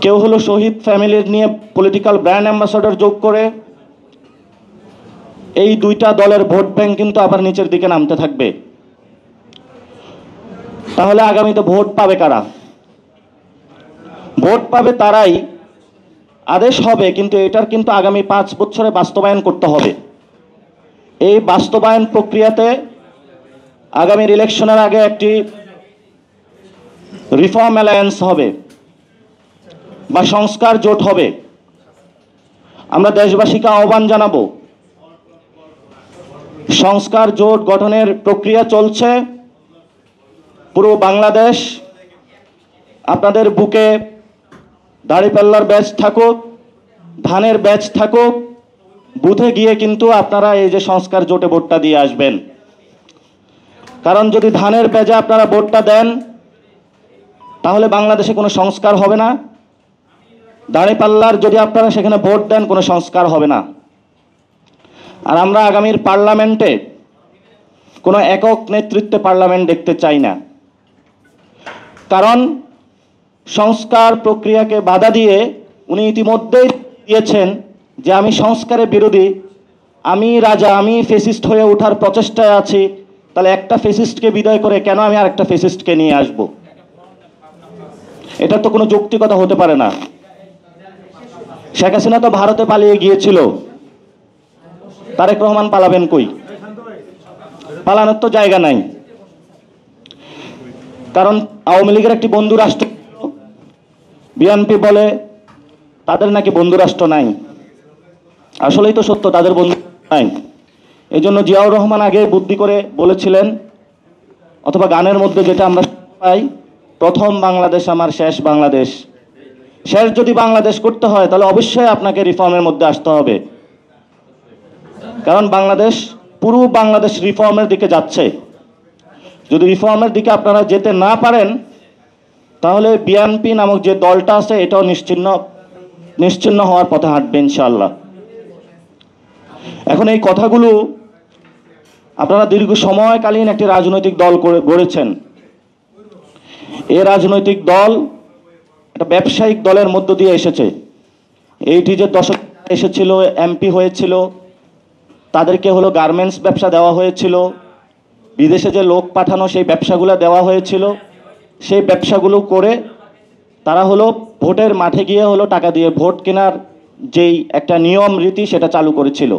কেউ হলো শহীদ ফ্যামিলির নিয়ে পলিটিক্যাল ব্র্যান্ড অ্যাম্বাসাডর যোগ করে। এই দুইটা দলের ভোট ব্যাংক কিন্তু আবার নিচের দিকে নামতে থাকবে। তাহলে আগামীতে ভোট পাবে কারা? ভোট পাবে তারাই। আদেশ হবে, কিন্তু এটার কিন্তু আগামী 5 বছরে বাস্তবায়ন করতে হবে। এই বাস্তবায়ন প্রক্রিয়াতে আগামীর ইলেকশনের আগে একটি রিফর্ম অ্যালায়েন্স হবে বা সংস্কার জোট হবে। আমরা দেশবাসীকে আহ্বান জানাবো, সংস্কার জোট গঠনের প্রক্রিয়া চলছে। পুরো বাংলাদেশ আপনাদের বুকে দাড়িপাল্লার ব্যাচ থাকুক, ধানের ব্যাচ থাকুক, বুথে গিয়ে কিন্তু আপনারা এই যে সংস্কার জোটে ভোটটা দিয়ে আসবেন। কারণ যদি ধানের ব্যাচে আপনারা ভোটটা দেন তাহলে বাংলাদেশে কোনো সংস্কার হবে না। দাড়িপাল্লার যদি আপনারা সেখানে ভোট দেন কোনো সংস্কার হবে না। আর আমরা আগামীর পার্লামেন্টে কোনো একক নেতৃত্বে পার্লামেন্ট দেখতে চাই না। কারণ সংস্কার প্রক্রিয়াকে বাধা দিয়ে উনি ইতিমধ্যেই দিয়েছেন যে আমি সংস্কারের বিরোধী, আমি রাজা, আমি ফেসিস্ট হয়ে ওঠার প্রচেষ্টায় আছি। তাহলে একটা ফেসিস্টকে বিদায় করে কেন আমি আরেকটা ফেসিস্টকে নিয়ে আসব? এটা তো কোনো যৌক্তিকতা হতে পারে না। শেখ হাসিনা তো ভারতে পালিয়ে গিয়েছিল, তারেক রহমান পালাবেন কই? পালানোর তো জায়গা নাই। কারণ আওয়ামী লীগের একটি বন্ধু রাষ্ট্র, বিএনপি বলে তাদের নাকি বন্ধু রাষ্ট্র নাই। আসলেই তো সত্য, তাদের বন্ধু নাই। এই জন্য জিয়াউর রহমান আগে বুদ্ধি করে বলেছিলেন, অথবা গানের মধ্যে যেটা আমরা পাই, প্রথম বাংলাদেশ আমার শেষ বাংলাদেশ। শেষ যদি বাংলাদেশ করতে হয় তাহলে অবশ্যই আপনাকে রিফর্মের মধ্যে আসতে হবে। কারণ বাংলাদেশ, পুরো বাংলাদেশ রিফর্মের দিকে যাচ্ছে। যদি রিফর্মের দিকে আপনারা যেতে না পারেন তাহলে বিএনপি নামক যে দলটা আছে এটাও নিশ্চিহ্ন হওয়ার পথে হাঁটবে ইনশাআল্লাহ। এখন এই কথাগুলো আপনারা দীর্ঘ সময়কালীন একটি রাজনৈতিক দল গড়েছেন। এই রাজনৈতিক দল একটা ব্যবসায়িক দলের মধ্য দিয়ে এসেছে। এইটি যে দশক এসেছিল, এমপি হয়েছিল, তাদেরকে হলো গার্মেন্টস ব্যবসা দেওয়া হয়েছিল, বিদেশে যে লোক পাঠানো সেই ব্যবসাগুলো দেওয়া হয়েছিল। সেই ব্যবসাগুলো করে তারা হলো ভোটের মাঠে গিয়ে হলো টাকা দিয়ে ভোট কেনার যেই একটা নিয়ম রীতি সেটা চালু করেছিল।